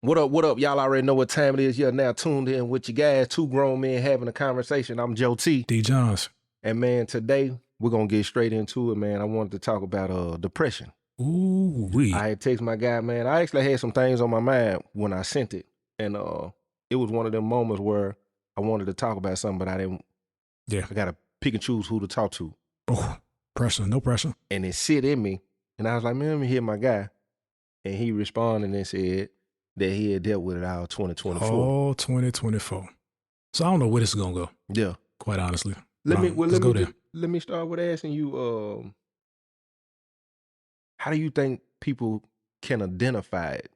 What up, what up? Y'all already know what time it is. You're now tuned in with you guys, two grown men having a conversation. I'm Joe T. D. Johns. And man, today we're going to get straight into it, man. I wanted to talk about depression. Ooh-wee. I had text my guy, man. I actually had some things on my mind when I sent it. And it was one of them moments where I wanted to talk about something, but I didn't. Yeah. I got to pick and choose who to talk to. Oh, pressure, no pressure. And it sit in me. And I was like, man, let me hear my guy. And he responded and said that he had dealt with it all 2024. Oh, 2024. So I don't know where this is going to go. Yeah. Quite honestly. Let's go there. Let me start with asking you, how do you think people can identify it?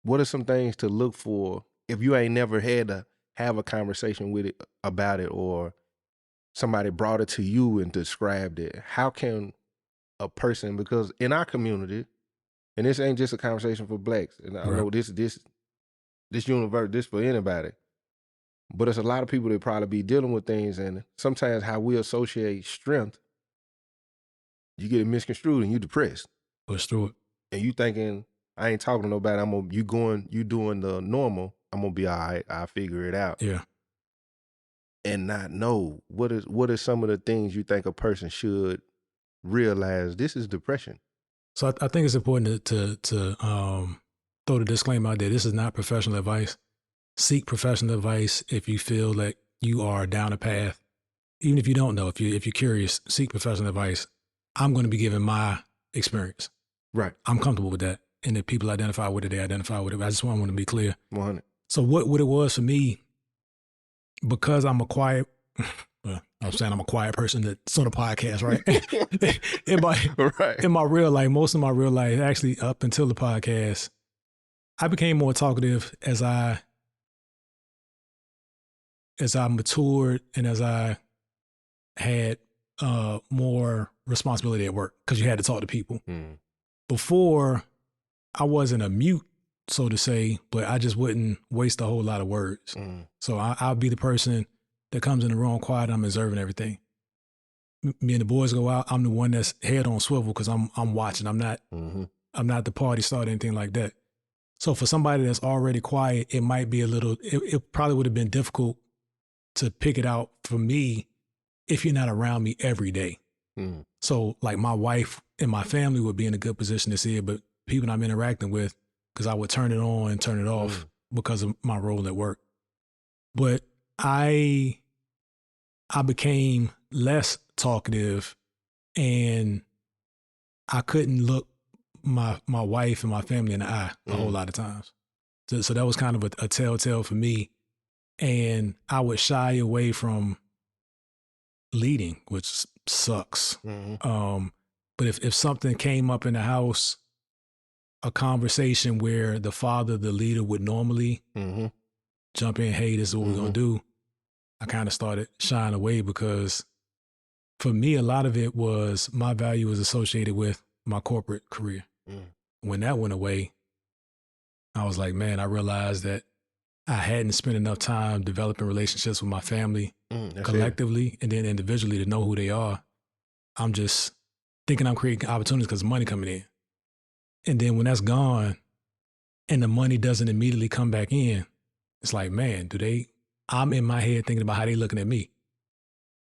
What are some things to look for if you ain't never had to have a conversation with it about it, or somebody brought it to you and described it? How can a person, because in our community, and this ain't just a conversation for blacks, and I know this universe, this for anybody, but it's a lot of people that probably be dealing with things, and sometimes how we associate strength, you get it misconstrued and you depressed. Push through it. And you thinking, I ain't talking to nobody, you doing the normal, I'm gonna be all right, I'll figure it out. Yeah. And not know what is some of the things you think a person should realize this is depression. So I think it's important to throw the disclaimer out there. This is not professional advice. Seek professional advice if you feel that you are down a path. Even if you don't know, if you're curious, seek professional advice. I'm going to be giving my experience. Right. I'm comfortable with that. And if people identify with it, they identify with it. I just want to be clear. 100. So what it was for me, because I'm a quiet, I'm saying I'm a quiet person that's on a podcast, right? in my real life, most of my real life, actually up until the podcast, I became more talkative as I matured and as I had more responsibility at work, because you had to talk to people. Before, I wasn't a mute, so to say, but I just wouldn't waste a whole lot of words. So I'll be the person that comes in the room quiet. I'm observing everything. Me and the boys go out. I'm the one that's head on swivel because I'm watching. I'm not the party starter, anything like that. So for somebody that's already quiet, it might be it probably would have been difficult to pick it out for me if you're not around me every day. So like my wife and my family would be in a good position to see it, but people I'm interacting with, because I would turn it on and turn it off because of my role at work. But I became less talkative, and I couldn't look my wife and my family in the eye a whole lot of times. So that was kind of a telltale for me. And I would shy away from leading, which sucks. But if something came up in the house, a conversation where the father, the leader, would normally jump in, hey, this is what we're going to do, I kind of started shying away, because for me, a lot of it was my value was associated with my corporate career. When that went away, I was like, man, I realized that I hadn't spent enough time developing relationships with my family collectively and then individually to know who they are. I'm just thinking I'm creating opportunities because of money coming in. And then when that's gone and the money doesn't immediately come back in, it's like, man, I'm in my head thinking about how they looking at me.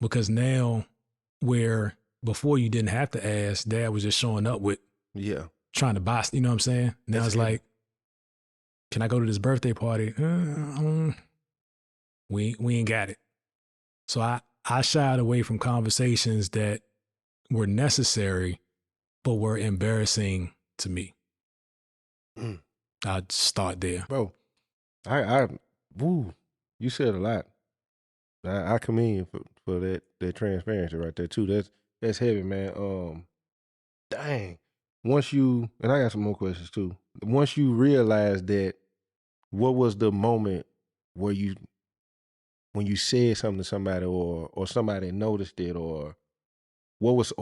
Because now, where before you didn't have to ask, dad was just showing up with trying to buy, you know what I'm saying? Now it's like, can I go to this birthday party? We ain't got it. So I shied away from conversations that were necessary, but were embarrassing to me. I'd start there. Bro, you said a lot. I commend you for that transparency right there too. That's heavy, man. Dang. And I got some more questions too. Once you realized that, what was the moment where when you said something to somebody, or somebody noticed it, or what was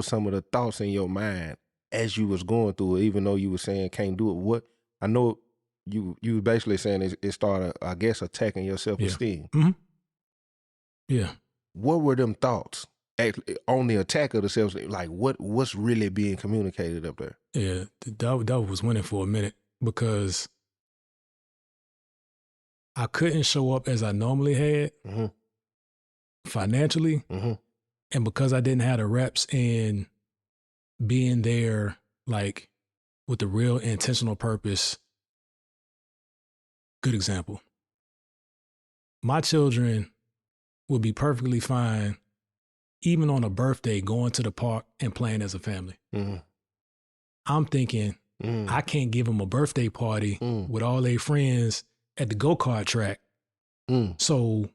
some of the thoughts in your mind as you was going through it, even though you were saying can't do it? What I know you were basically saying it started, I guess, attacking your self-esteem. Yeah. What were them thoughts actually on the attack of the self-esteem? Like what's really being communicated up there? Yeah, that was winning for a minute. because I couldn't show up as I normally had financially. And because I didn't have the reps in being there, like with the real intentional purpose. Good example. My children would be perfectly fine, even on a birthday, going to the park and playing as a family. I'm thinking, I can't give them a birthday party with all their friends at the go-kart track. So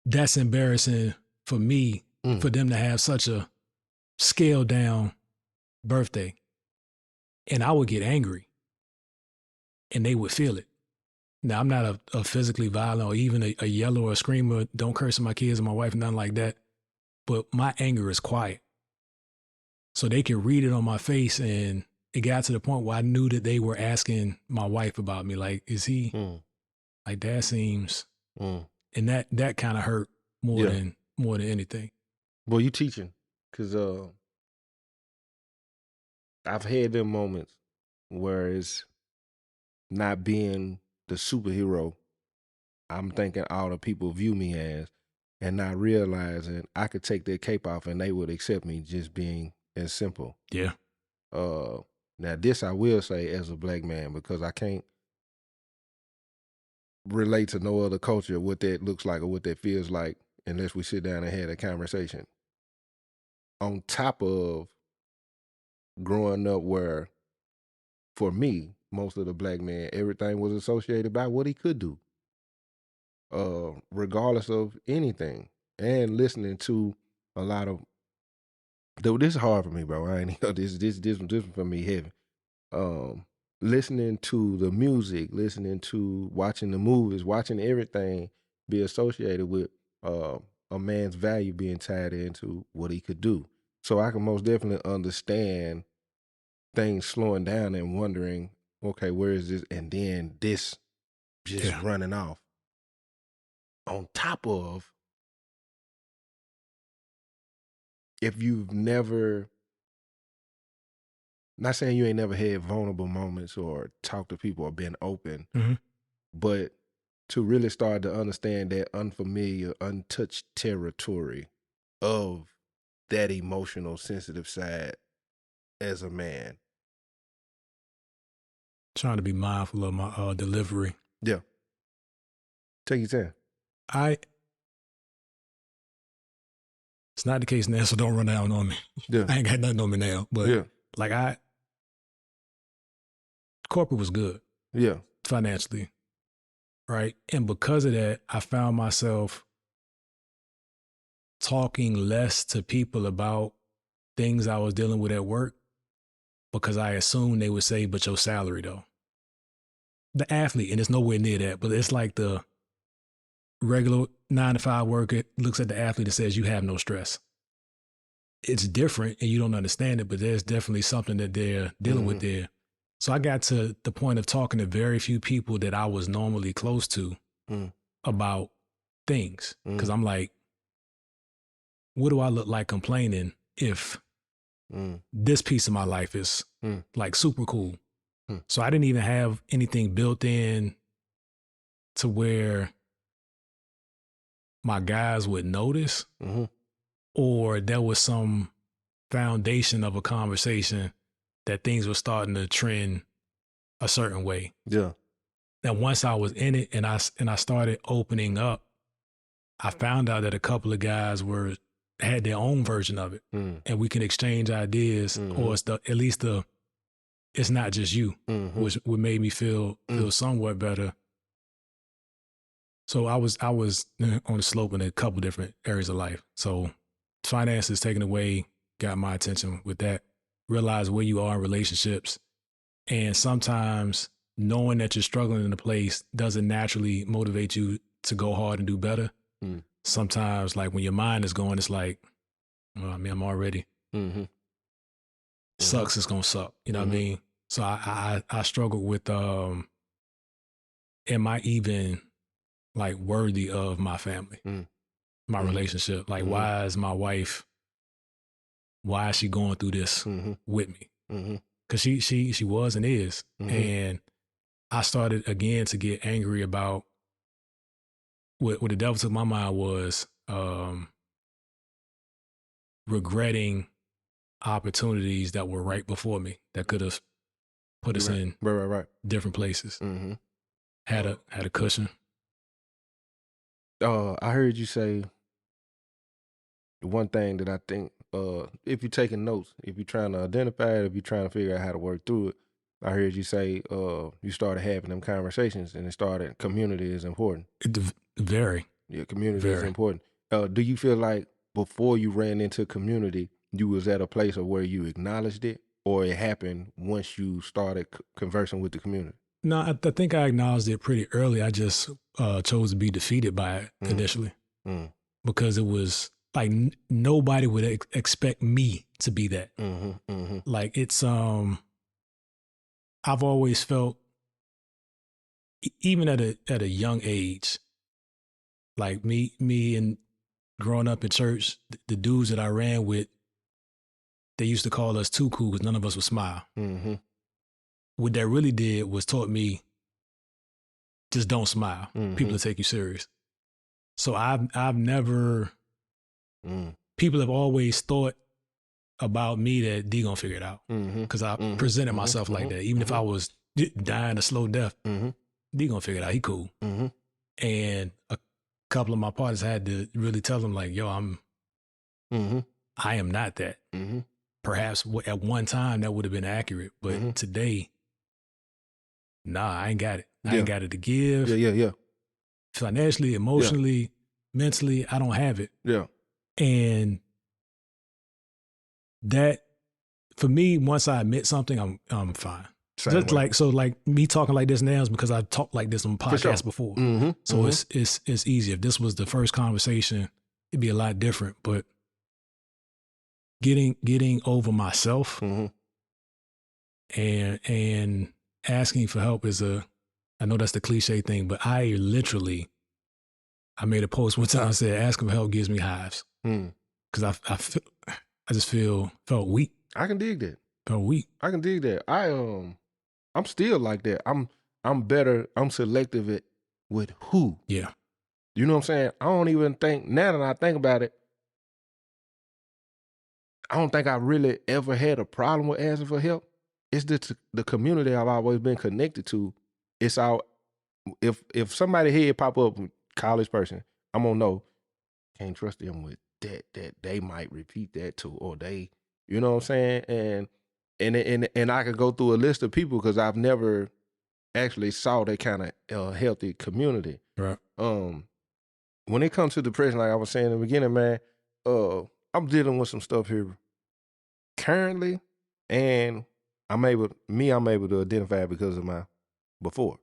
that's embarrassing for me, for them to have such a scaled down birthday. And I would get angry and they would feel it. Now, I'm not a physically violent or even a yeller or a screamer. Don't curse at my kids or my wife, nothing like that. But my anger is quiet. So they could read it on my face, and it got to the point where I knew that they were asking my wife about me. Like, is he, like that seems, and that kind of hurt more than anything. Well, you teaching, because I've had them moments where it's not being the superhero I'm thinking all the people view me as, and not realizing I could take their cape off and they would accept me just being as simple. Yeah. Now this I will say as a black man, because I can't relate to no other culture what that looks like or what that feels like unless we sit down and have a conversation. On top of growing up where, for me, most of the black men, everything was associated by what he could do. Regardless of anything, and listening to a lot of, though this is hard for me, bro. I ain't this one for me heavy. Listening to the music, listening to watching the movies, watching everything be associated with a man's value being tied into what he could do. So I can most definitely understand things slowing down and wondering, okay, where is this? And then this just running off. On top of, if you've never, not saying you ain't never had vulnerable moments or talked to people or been open, but to really start to understand that unfamiliar, untouched territory of that emotional, sensitive side as a man. Trying to be mindful of my delivery. Yeah. Take your time. It's not the case now, so don't run down on me. Yeah. I ain't got nothing on me now. But like corporate was good. Yeah. Financially. Right. And because of that, I found myself talking less to people about things I was dealing with at work because I assumed they would say, but your salary though. The athlete, and it's nowhere near that, but it's like the regular 9-to-5 worker looks at the athlete and says, you have no stress. It's different and you don't understand it, but there's definitely something that they're dealing with there. So I got to the point of talking to very few people that I was normally close to about things. Because I'm like, what do I look like complaining if this piece of my life is like super cool? So I didn't even have anything built in to where my guys would notice, or there was some foundation of a conversation that things were starting to trend a certain way. Yeah. Now, once I was in it and I started opening up, I found out that a couple of guys had their own version of it, and we can exchange ideas, or it's not just you, which would made me feel somewhat better. So I was on the slope in a couple different areas of life. So finances taken away got my attention with that. Realize where you are in relationships, and sometimes knowing that you're struggling in a place doesn't naturally motivate you to go hard and do better. Sometimes, like when your mind is going, it's like, well, I mean, I'm already sucks. It's gonna suck. You know what I mean? So I struggled with, am I even like worthy of my family, my relationship? Like, why is my wife, why is she going through this with me? because she was and is. Mm-hmm. And I started again to get angry about what the devil took my mind was regretting opportunities that were right before me that could have put us in right. different places. Mm-hmm. Had a cushion. I heard you say one thing that I think, if you're taking notes, if you're trying to identify it, if you're trying to figure out how to work through it, I heard you say you started having them conversations and it started community is important. Very. Yeah, community is Very. important. Do you feel like before you ran into community, you was at a place of where you acknowledged it, or it happened once you started conversing with the community? No, I think I acknowledged it pretty early. I just chose to be defeated by it initially because it was like nobody would expect me to be that. Like it's I've always felt even at a young age, like me and growing up in church, the dudes that I ran with, they used to call us too cool because none of us would smile. What that really did was taught me just don't smile. People will take you serious. So I've never. People have always thought about me that D gonna figure it out because I presented myself like that. Even if I was dying a slow death, D gonna figure it out. He cool. And a couple of my partners had to really tell them like, yo, I am not that. Perhaps at one time that would have been accurate, but today, nah, I ain't got it. I ain't got it to give. Yeah. Financially, emotionally, mentally, I don't have it. Yeah. And that, for me, once I admit something, I'm fine. Just like me talking like this now is because I talked like this on podcasts before. So it's easy. If this was the first conversation, it'd be a lot different. But getting over myself and asking for help is I know that's the cliche thing, but I made a post one time, I said, asking for help gives me hives. Because I just felt weak. I can dig that. Felt weak. I can dig that. I'm still like that. I'm better. I'm selective with who. Yeah. You know what I'm saying? I don't even think, now that I think about it, I don't think I really ever had a problem with asking for help. It's the community I've always been connected to. It's our, if somebody head pop up, college person, I'm gonna know, can't trust them with that they might repeat that too, or they, you know what I'm saying? And I could go through a list of people because I've never actually saw that kind of healthy community. Right. When it comes to depression, like I was saying in the beginning, man, I'm dealing with some stuff here currently, and I'm able to identify it because of my before.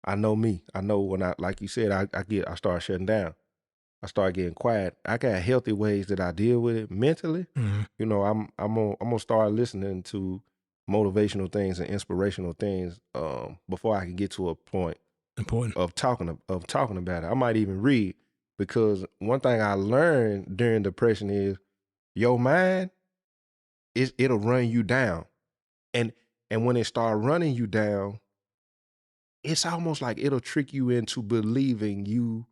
I know me. I know when like you said, I start shutting down. I start getting quiet. I got healthy ways that I deal with it mentally. You know, I'm gonna start listening to motivational things and inspirational things before I can get to a point of talking about it. I might even read, because one thing I learned during depression is your mind it'll run you down, and when it start running you down, it's almost like it'll trick you into believing you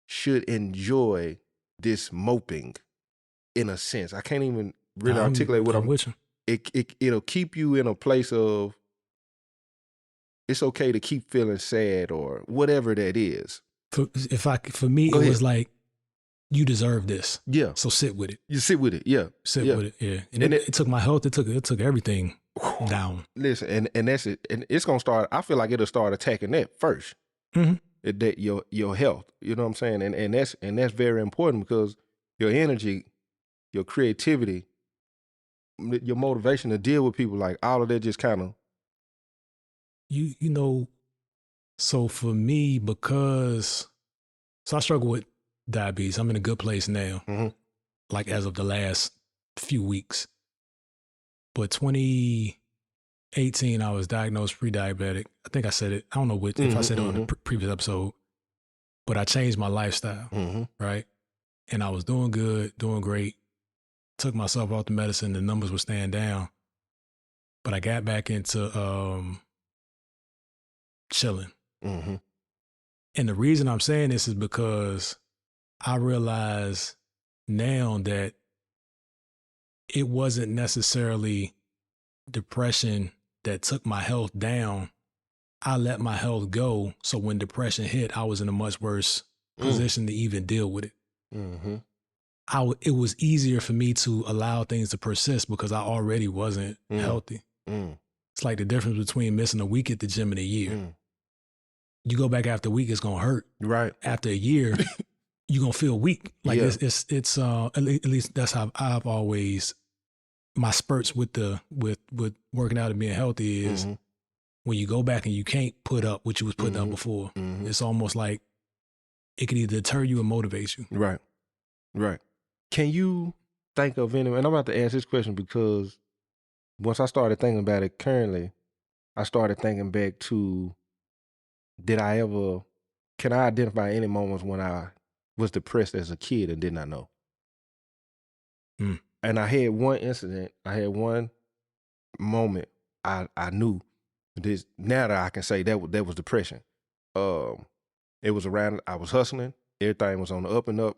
should enjoy this moping, in a sense. I can't even really articulate what I'm with you. It'll keep you in a place of it's okay to keep feeling sad or whatever that is. For me, it was like, you deserve this. Yeah. So sit with it. You sit with it. Yeah. Sit with it. Yeah. And it took my health. It took everything down. Listen, and that's it. And it's gonna start. I feel like it'll start attacking that first. That your health. You know what I'm saying? And that's very important, because your energy, your creativity, your motivation to deal with people, like all of that just kind of. You know, so for me, because I struggle with diabetes. I'm in a good place now, like as of the last few weeks. But 2018, I was diagnosed pre-diabetic. I think I said it. I don't know if I said it on the previous episode, but I changed my lifestyle, right? And I was doing good, doing great. Took myself off the medicine. The numbers were staying down. but I got back into chilling. Mm-hmm. And the reason I'm saying this is because I realize now that it wasn't necessarily depression that took my health down. I let my health go. So when depression hit, I was in a much worse position to even deal with it. Mm-hmm. It was easier for me to allow things to persist because I already wasn't healthy. It's like the difference between missing a week at the gym and a year. You go back after a week, it's gonna hurt. Right. After a year, you're gonna feel weak. Like Yeah. it's at least that's how I've always, my spurts with working out and being healthy is when you go back and you can't put up what you was putting up before. It's almost like it can either deter you or motivate you. Right. Right. Can you think of any, and I'm about to ask this question because once I started thinking about it currently, I started thinking back to, can I identify any moments when I was depressed as a kid and did not know? And I had one incident, I had one moment I knew this, now that I can say that was depression. It was around, I was hustling, everything was on the up and up,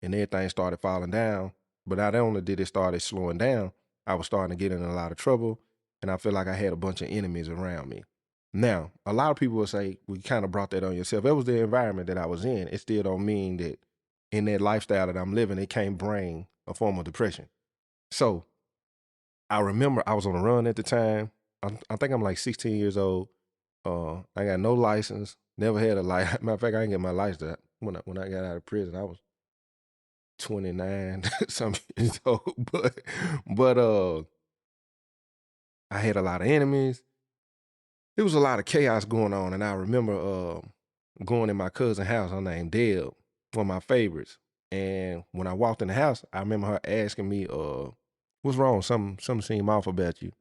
and everything started falling down. But not only did it start slowing down, I was starting to get in a lot of trouble, and I feel like I had a bunch of enemies around me. Now, a lot of people will say, well, you kind of brought that on yourself. It was the environment that I was in. It still don't mean that in that lifestyle that I'm living, it can't bring a form of depression. So I remember I was on a run at the time. I think I'm like 16 years old. I got no license, never had a license. Matter of fact, I didn't get my license when I got out of prison. I was 29 something years old. But I had a lot of enemies. There was a lot of chaos going on, and I remember going in my cousin's house. Her name Deb, one of my favorites. And when I walked in the house, I remember her asking me, "What's wrong? Something seemed off about you."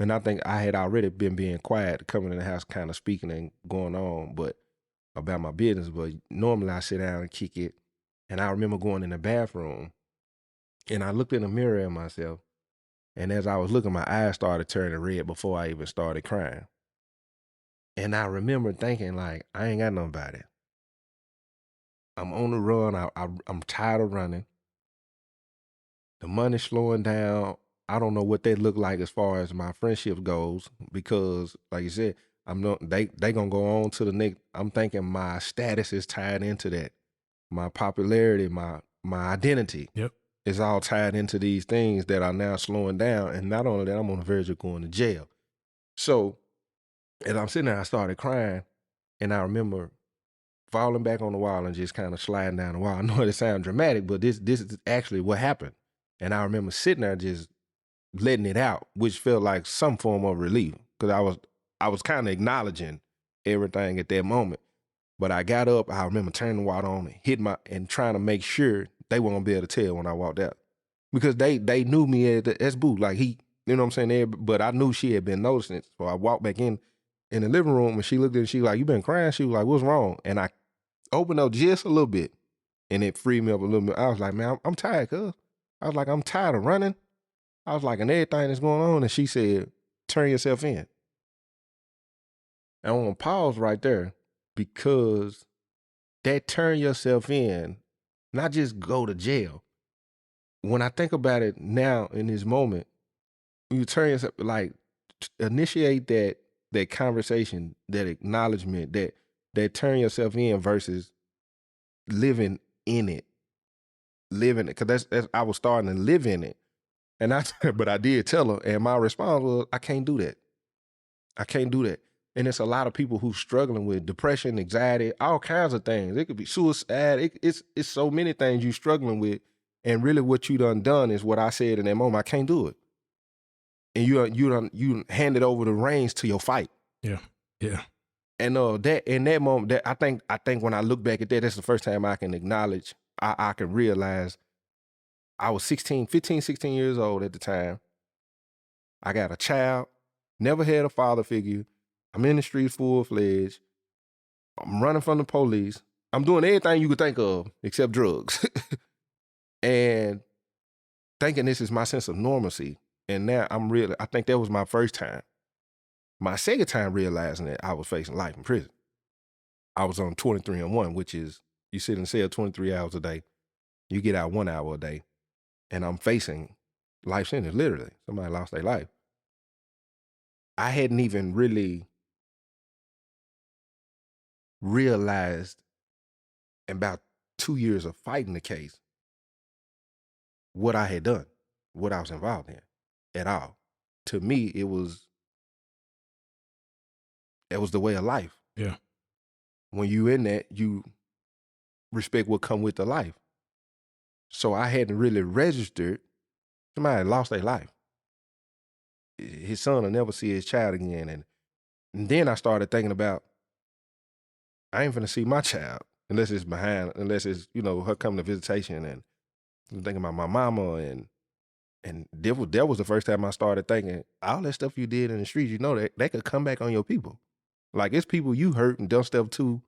And I think I had already been being quiet, coming in the house, kind of speaking and going on, but about my business. But normally I sit down and kick it. And I remember going in the bathroom, and I looked in the mirror at myself. And as I was looking, my eyes started turning red before I even started crying. And I remember thinking, like, I ain't got nobody. I'm on the run. I'm tired of running. The money's slowing down. I don't know what that look like as far as my friendship goes because, like you said, they gonna go on to the next. I'm thinking my status is tied into that. My popularity, my identity. Yep. Is all tied into these things that are now slowing down. And not only that, I'm on the verge of going to jail. So as I'm sitting there, I started crying, and I remember falling back on the wall and just kind of sliding down the wall. I know it sounds dramatic, but this is actually what happened. And I remember sitting there just letting it out, which felt like some form of relief because I was kind of acknowledging everything at that moment. But I got up, I remember turning the water on and trying to make sure they weren't gonna be able to tell when I walked out. Because they knew me as Boo. Like you know what I'm saying? But I knew she had been noticing it. So I walked back in the living room and she looked at it, she like, "You been crying?" She was like, "What's wrong?" And I opened up just a little bit and it freed me up a little bit. I was like, "Man, I'm tired, cuz." I was like, "I'm tired of running." I was like, "And everything that's going on." And she said, "Turn yourself in." And I want to pause right there because that turn yourself in, not just go to jail. When I think about it now in this moment, you turn yourself, like, initiate that conversation, that acknowledgement, that turn yourself in versus living in it, because that's I was starting to live in it, and but I did tell her, and my response was, I can't do that. I can't do that. And it's a lot of people who's struggling with depression, anxiety, all kinds of things. It could be suicide. It's so many things you're struggling with. And really what you done is what I said in that moment. I can't do it. And you handed over the reins to your fight. Yeah. Yeah. And that in that moment, that I think when I look back at that, that's the first time I can acknowledge, I can realize I was 15, 16 years old at the time. I got a child, never had a father figure. I'm in the streets full-fledged. I'm running from the police. I'm doing everything you could think of except drugs. And thinking this is my sense of normalcy. And now I think that was my first time. My second time realizing that I was facing life in prison. I was on 23-1, which is you sit in cell 23 hours a day, you get out 1 hour a day, and I'm facing life sentence, literally. Somebody lost their life. I hadn't even really realized in about 2 years of fighting the case what I had done, what I was involved in at all. To me, it was the way of life. Yeah. When you in that, you respect what come with the life. So I hadn't really registered. Somebody lost their life. His son will never see his child again. And then I started thinking about, I ain't finna see my child unless it's, her coming to visitation. And I'm thinking about my mama and that was the first time I started thinking, all that stuff you did in the streets, that could come back on your people. Like, it's people you hurt and done stuff to.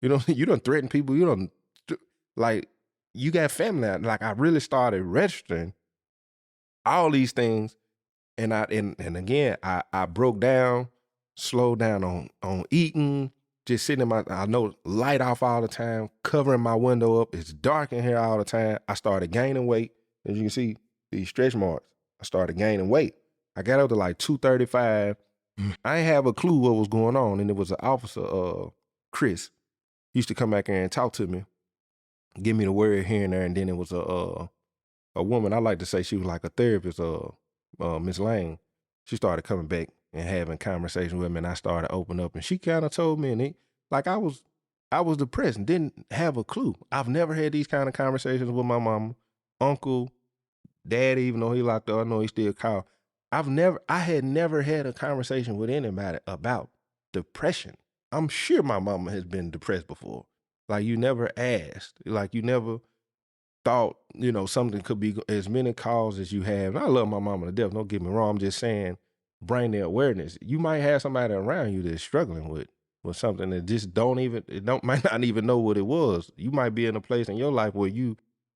You done threaten people. You got family out. Like, I really started registering all these things. And again, I broke down, slowed down on eating, just sitting light off all the time, covering my window up. It's dark in here all the time. I started gaining weight. As you can see, these stretch marks, I started gaining weight. I got up to like 235. I didn't have a clue what was going on. And it was an officer, Chris, he used to come back here and talk to me, give me the word here and there. And then it was a woman, I like to say she was like a therapist, Miss Lane. She started coming back and having conversations with me, and I started opening up. And she kind of told me, and I was depressed and didn't have a clue. I've never had these kind of conversations with my mama, uncle, daddy, even though he locked up. I know he still called. I had never had a conversation with anybody about depression. I'm sure my mama has been depressed before. Like, you never asked. Like, you never thought, something could be as many calls as you have. And I love my mama to death. Don't get me wrong. I'm just saying, bring the awareness. You might have somebody around you that's struggling with something that just might not even know what it was. You might be in a place in your life where you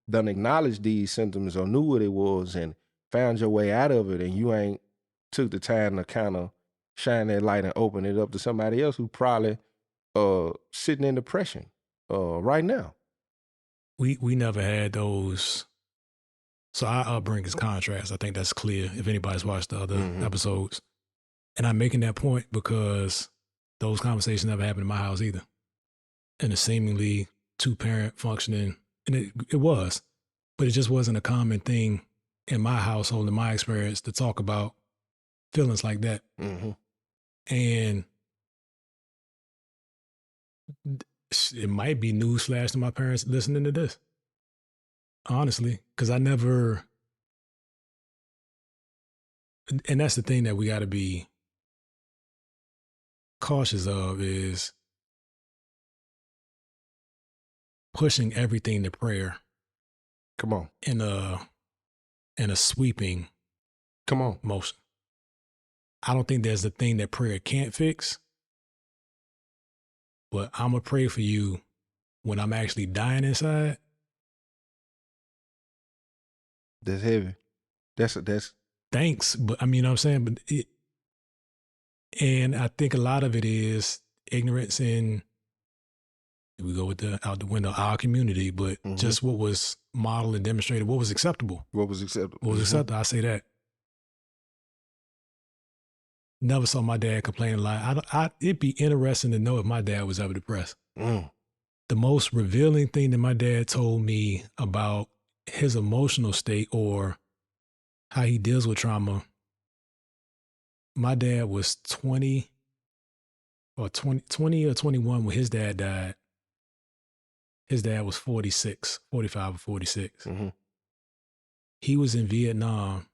done acknowledged these symptoms or knew what it was and found your way out of it, and you ain't took the time to kind of shine that light and open it up to somebody else who probably sitting in depression right now. We never had those. So our upbringing is contrast. I think that's clear if anybody's watched the other episodes. And I'm making that point because those conversations never happened in my house either. In a seemingly two-parent functioning, and it was, but it just wasn't a common thing in my household, in my experience, to talk about feelings like that. And it might be newsflash to my parents listening to this, honestly, because I never, and that's the thing that we got to be cautious of, is pushing everything to prayer. Come on. In a sweeping motion. I don't think there's a thing that prayer can't fix, but I'm going to pray for you when I'm actually dying inside. That's heavy. That's thanks, but I mean, you know what I'm saying? But and I think a lot of it is ignorance in, we go with out the window, our community, but just what was modeled and demonstrated, what was acceptable. What was acceptable? I say that. Never saw my dad complain a lot. It'd be interesting to know if my dad was ever depressed. The most revealing thing that my dad told me about his emotional state or how he deals with trauma, my dad was 20 or 21 when his dad died. His dad was 45 or 46. He was in Vietnam,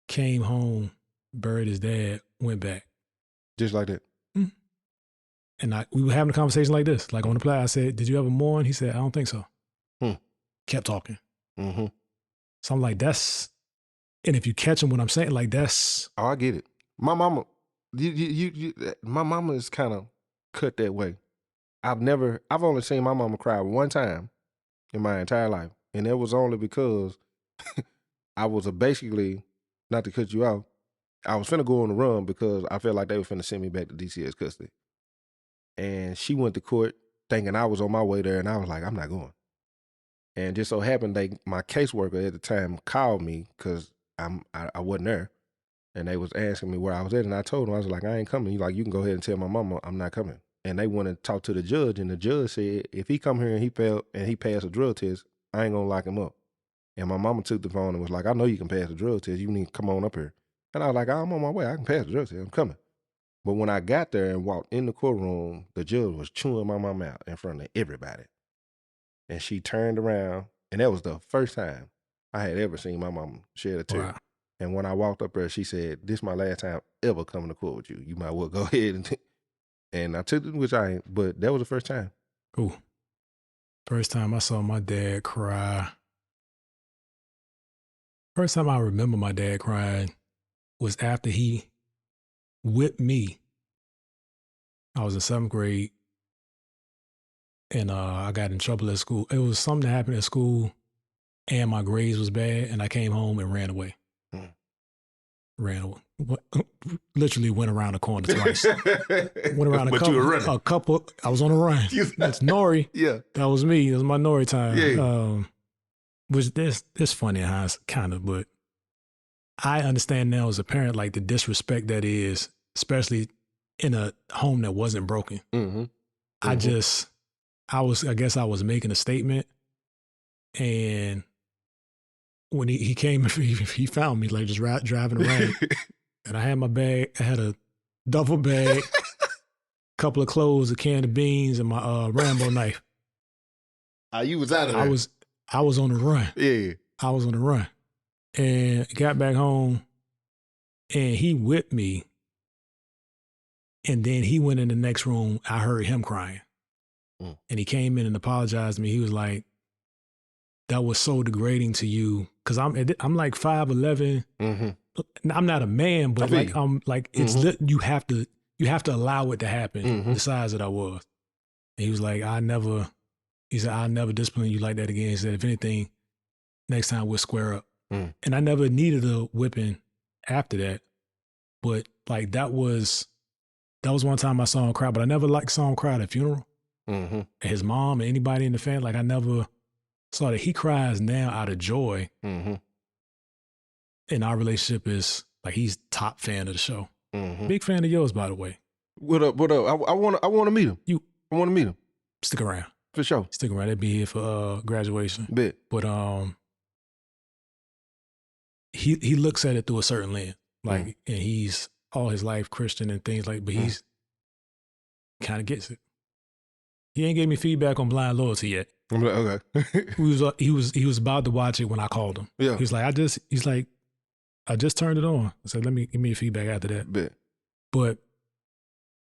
came home, buried his dad, went back. Just like that. And we were having a conversation like this, like on the play. I said, "Did you ever mourn?" He said, "I don't think so." Kept talking. So I'm like, that's, and if you catch him when I'm saying, like, that's. Oh, I get it. My mama, my mama is kind of cut that way. I've only seen my mama cry one time in my entire life. And it was only because I was basically not to cut you off, I was finna go on the run because I felt like they were finna send me back to DCS custody. And she went to court thinking I was on my way there, and I was like, I'm not going. And just so happened, my caseworker at the time called me because I wasn't there, and they was asking me where I was at, and I told them, I was like, I ain't coming. Like, you can go ahead and tell my mama I'm not coming. And they went and talked to the judge, and the judge said, if he come here and he passed a drug test, I ain't gonna lock him up. And my mama took the phone and was like, I know you can pass the drug test. You need to come on up here. And I was like, I'm on my way. I can pass the drug test. I'm coming. But when I got there and walked in the courtroom, the judge was chewing my mama out in front of everybody. And she turned around, and that was the first time I had ever seen my mama shed a tear. Wow. And when I walked up there, she said, this is my last time ever coming to court with you. You might well go ahead. And I took it, which I ain't, but that was the first time. Ooh. First time I saw my dad cry. First time I remember my dad crying was after he whipped me. I was in 7th grade, and I got in trouble at school. It was something that happened at school, and my grades was bad, and I came home and ran away. Ran away. Literally went around the corner twice. Went around a couple. I was on a run. That's Nori. Yeah. That was me. It was my Nori time. Yeah. Which this funny how it's kind of, but I understand now as a parent, like the disrespect that is, especially in a home that wasn't broken. Mm-hmm. I guess I was making a statement, and when he came, he found me like just driving around, and I had my bag. I had a duffel bag, couple of clothes, a can of beans, and my Rambo knife. You was out of there. I was on the run. Yeah. I was on the run. And got back home, and he whipped me. And then he went in the next room. I heard him crying. And he came in and apologized to me. He was like, that was so degrading to you. Because I'm like 5'11". Mm-hmm. I'm not a man, but it's you have to allow it to happen, the size that I was. And he was like, I'll never discipline you like that again. He said, if anything, next time we'll square up. And I never needed a whipping after that. But like that was one time I saw him cry, but I never saw him cry at a funeral. Mm-hmm. His mom and anybody in the family, like I never saw that. He cries now out of joy. Mm-hmm. And our relationship is like he's top fan of the show. Mm-hmm. Big fan of yours, by the way. What up? I want to meet him. I want to meet him. Stick around. For sure. Stick around. They'll be here for graduation. Bet. But he looks at it through a certain lens. Like, and he's all his life Christian and things like, but he's kind of gets it. He ain't gave me feedback on Blind Loyalty yet. I'm like, okay. he was about to watch it when I called him. Yeah. He's like, I just turned it on. I said, give me your feedback after that. Bet. But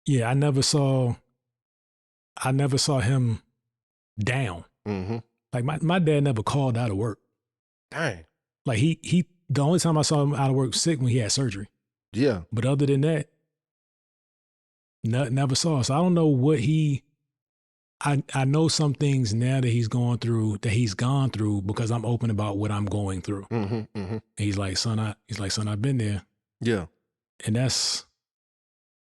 yeah, I never saw him down. Mm-hmm. Like my dad never called out of work. Dang. Like he the only time I saw him out of work sick when he had surgery. Yeah. But other than that, never saw. So I don't know what I know some things now that he's gone through because I'm open about what I'm going through. Mm-hmm, mm-hmm. He's like, son, I've been there. Yeah. And that's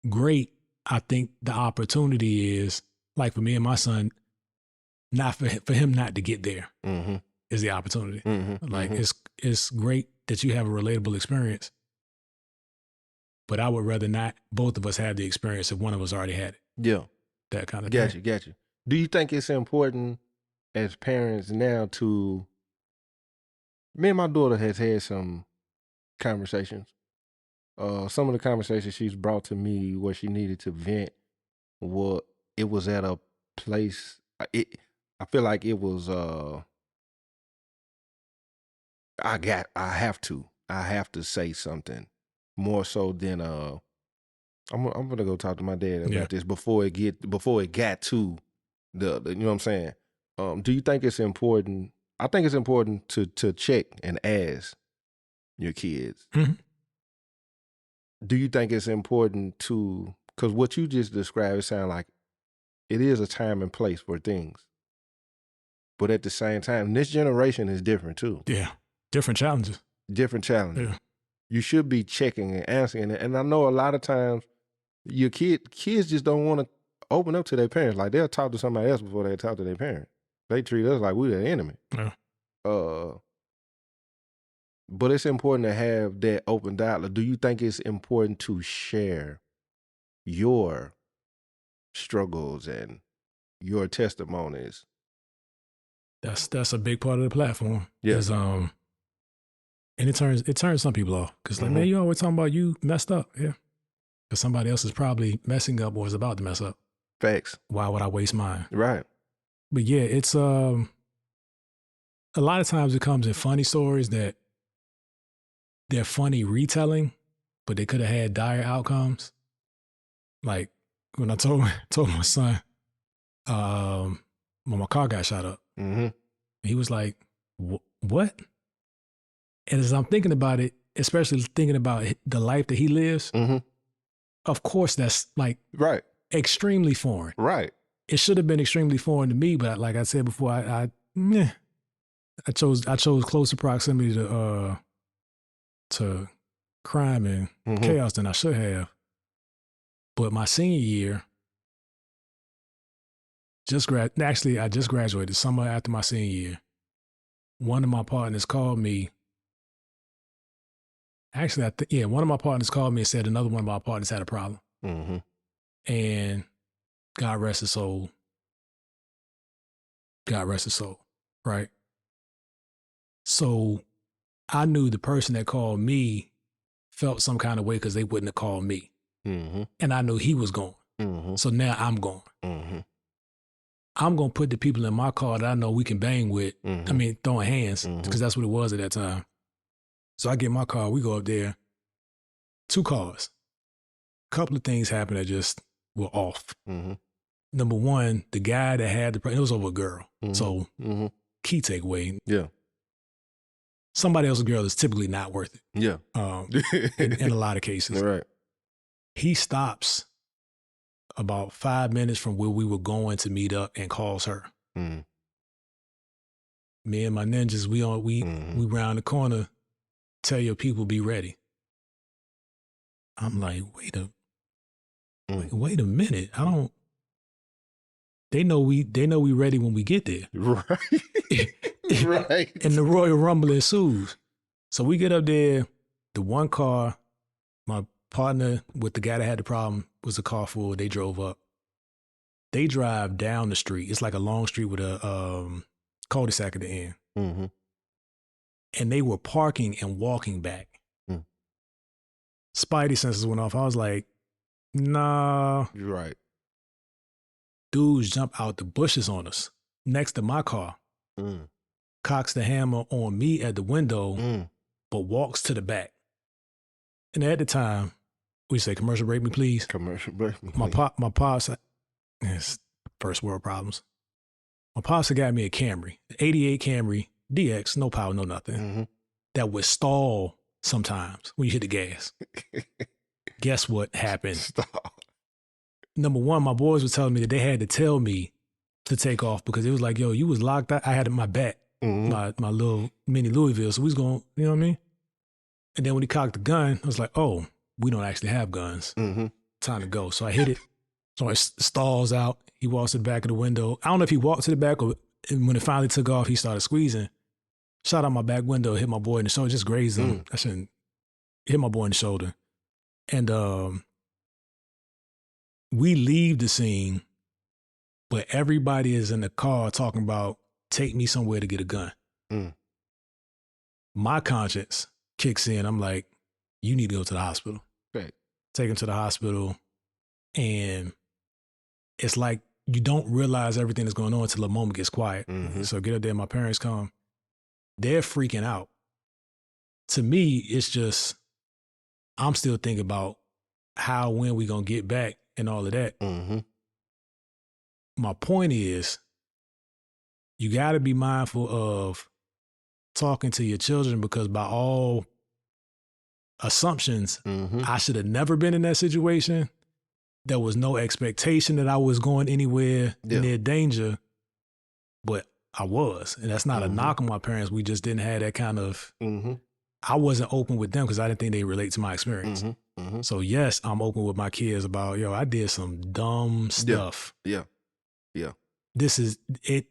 great. I think the opportunity is like for me and my son, not for him not to get there is the opportunity. Mm-hmm, like it's great that you have a relatable experience, but I would rather not both of us have the experience if one of us already had it. Yeah. That kind of thing. Got you. Do you think it's important as parents now to, me and my daughter has had some conversations. Some of the conversations she's brought to me where she needed to vent, it was at a place, I feel like it was, I have to say something more so than, I'm gonna go talk to my dad about this before it got to the you know what I'm saying? Do you think it's important? I think it's important to check and ask your kids. Mm-hmm. Do you think it's important because what you just described, it sounds like it is a time and place for things. But at the same time, this generation is different too. Yeah. Different challenges. Yeah. you should be checking and answering it. And I know a lot of times your kids just don't want to open up to their parents. Like they'll talk to somebody else before they talk to their parents. They treat us like we're the enemy. Yeah. But it's important to have that open dialogue. Do you think it's important to share your struggles and your testimonies? That's a big part of the platform. Yeah. And it turns some people off because like, man, you always talking about you messed up. Yeah. Because somebody else is probably messing up or is about to mess up. Facts. Why would I waste mine? Right. But yeah, it's a lot of times it comes in funny stories that they're funny retelling, but they could have had dire outcomes. Like when I told my son, when my car got shot up, he was like, "What?" And as I'm thinking about it, especially thinking about the life that he lives, of course that's like right, extremely foreign. Right. It should have been extremely foreign to me, but like I said before, I chose closer proximity to crime and chaos than I should have. But my senior year, I just graduated summer after my senior year. One of my partners called me. Actually, one of my partners called me and said another one of my partners had a problem. And God rest his soul. God rest his soul, right? So I knew the person that called me felt some kind of way because they wouldn't have called me. And I knew he was going. So now I'm going. I'm going to put the people in my car that I know we can bang with. I mean, throwing hands because that's what it was at that time. So I get in my car. We go up there. 2 cars. A couple of things happened that just were off. Number one, the guy that had it was over a girl. So key takeaway. Yeah. Somebody else's girl is typically not worth it. Yeah. In a lot of cases. Right. He stops about 5 minutes from where we were going to meet up and calls her. Me and my ninjas, we round the corner, tell your people be ready. I'm like, wait a minute. They know we ready when we get there. Right. Right. And the Royal Rumble ensues. So we get up there, the one car, my partner with the guy that had the problem was a car full. They drove up. They drive down the street. It's like a long street with a cul-de-sac at the end. And they were parking and walking back. Spidey senses went off. I was like, nah. You're right. Dudes jump out the bushes on us next to my car. Cocks the hammer on me at the window, but walks to the back. And at the time, we say, commercial break me, please. Commercial break me, please. My pops, it's first world problems. My pops had got me a Camry, 88 Camry, DX, no power, no nothing. That would stall sometimes when you hit the gas. Guess what happened? Stop. Number one, my boys were telling me that they had to tell me to take off because it was like, yo, you was locked out. I had my back, my little mini Louisville. So we was going, you know what I mean? And then when he cocked the gun, I was like, oh, we don't actually have guns. Time to go. So I hit it. So it stalls out. He walks to the back of the window. I don't know if he walked to the back or when it finally took off, he started squeezing. Shot out my back window, hit my boy in the shoulder, just grazed him. I shouldn't hit my boy in the shoulder. And we leave the scene, but everybody is in the car talking about, take me somewhere to get a gun. My conscience kicks in. I'm like, you need to go to the hospital. Right. Take him to the hospital. And it's like, you don't realize everything that's going on until the moment gets quiet. So get up there, my parents come. They're freaking out. To me, it's just, I'm still thinking about how, when we going to get back and all of that. My point is, you got to be mindful of talking to your children because by all assumptions, I should have never been in that situation. There was no expectation that I was going anywhere near danger, but I was. And that's not a knock on my parents. We just didn't have that kind of I wasn't open with them because I didn't think they relate to my experience. So yes, I'm open with my kids about, yo, I did some dumb stuff. Yeah. This is it.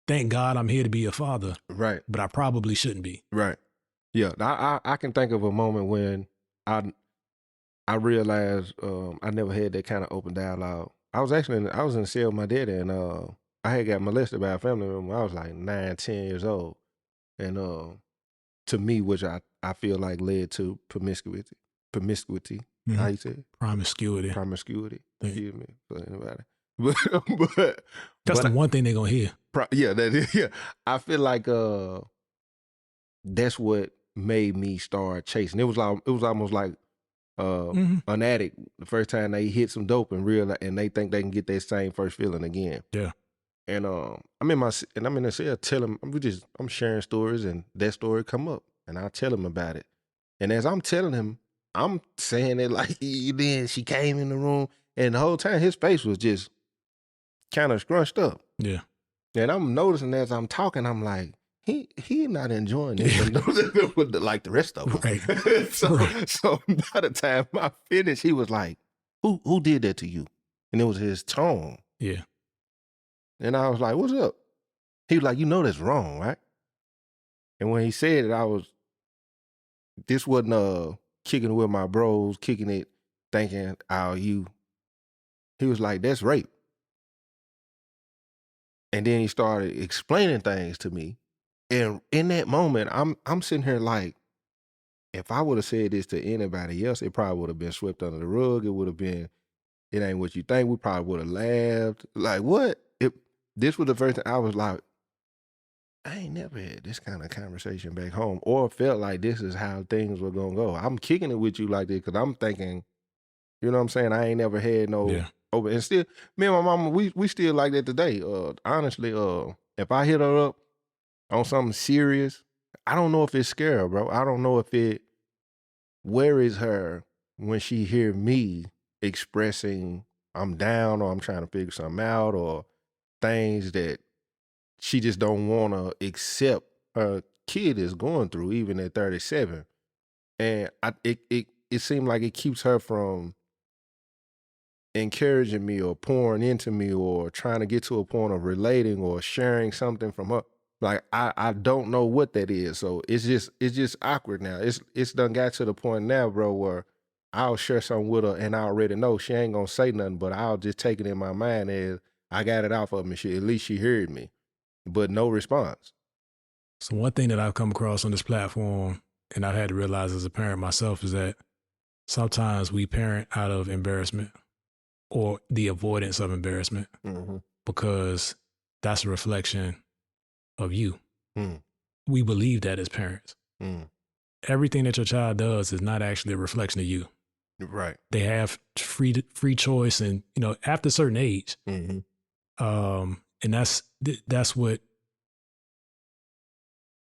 Thank God I'm here to be a father. Right. But I probably shouldn't be. Right. Yeah. I can think of a moment when I realized I never had that kind of open dialogue. I was in the cell with my daddy, and I had got molested by a family member when I was like 9, 10 years old. And to me, which I feel like led to promiscuity. How you say it? Promiscuity. Excuse me for anybody. That's the one thing they're gonna hear. Yeah. I feel like that's what made me start chasing. It was almost like an addict the first time they hit some dope and realize, and they think they can get that same first feeling again. Yeah. And I'm in the cell telling I'm sharing stories, and that story come up, and I tell him about it. And as I'm telling him, I'm saying it like then she came in the room, and the whole time his face was just kind of scrunched up. Yeah. And I'm noticing as I'm talking, I'm like, he not enjoying this like the rest of them. Right. So by the time I finished, he was like, who did that to you? And it was his tone. Yeah. And I was like, what's up? He was like, you know that's wrong, right? And when he said it, this wasn't kicking it with my bros, kicking it, thinking, he was like, that's rape. And then he started explaining things to me. And in that moment, I'm sitting here like, if I would have said this to anybody else, it probably would have been swept under the rug. It would have been, it ain't what you think. We probably would have laughed. Like, what? This was the first time I was like, I ain't never had this kind of conversation back home or felt like this is how things were going to go. I'm kicking it with you like this because I'm thinking, you know what I'm saying? I ain't never had no open. And still, me and my mama, we still like that today. Honestly, if I hit her up on something serious, I don't know if it scare her, bro. I don't know if it worries her when she hear me expressing I'm down or I'm trying to figure something out or things that she just don't want to accept her kid is going through, even at 37. And it seemed like it keeps her from encouraging me or pouring into me or trying to get to a point of relating or sharing something from her. Like I don't know what that is. So it's just awkward now. It's done got to the point now, bro, where I'll share something with her and I already know she ain't gonna say nothing, but I'll just take it in my mind as I got it off of me. At least she heard me. But no response. So one thing that I've come across on this platform, and I've had to realize as a parent myself, is that sometimes we parent out of embarrassment or the avoidance of embarrassment because that's a reflection of you. We believe that as parents. Everything that your child does is not actually a reflection of you. Right. They have free choice, and after a certain age, and that's what